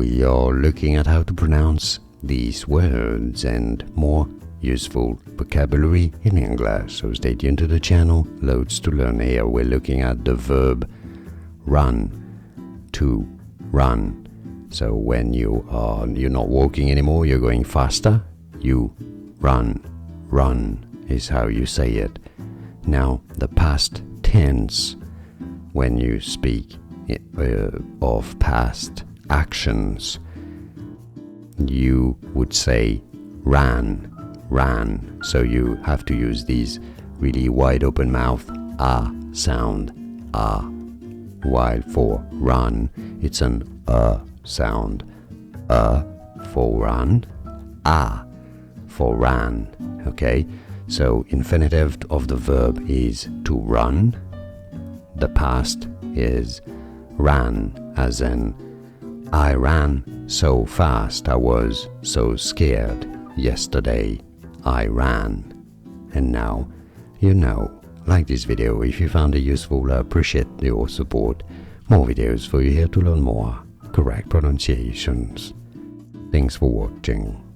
we are looking at how to pronounce these words and more useful vocabulary in English. So stay tuned to the channel, loads to learn here. We're looking at the verb run, to run. So when you're not walking anymore, you're going faster, you run. Run is how you say it. Now, the past tense, when you speak of past actions, you would say ran. So you have to use these really wide open mouth sound, while for run it's an sound, for run, for ran. Okay, so infinitive of the verb is to run. The past is ran, as in I ran so fast, I was so scared yesterday, I ran. And now you know. Like this video if you found it useful. I appreciate your support. More videos for you here to learn more correct pronunciations. Thanks for watching.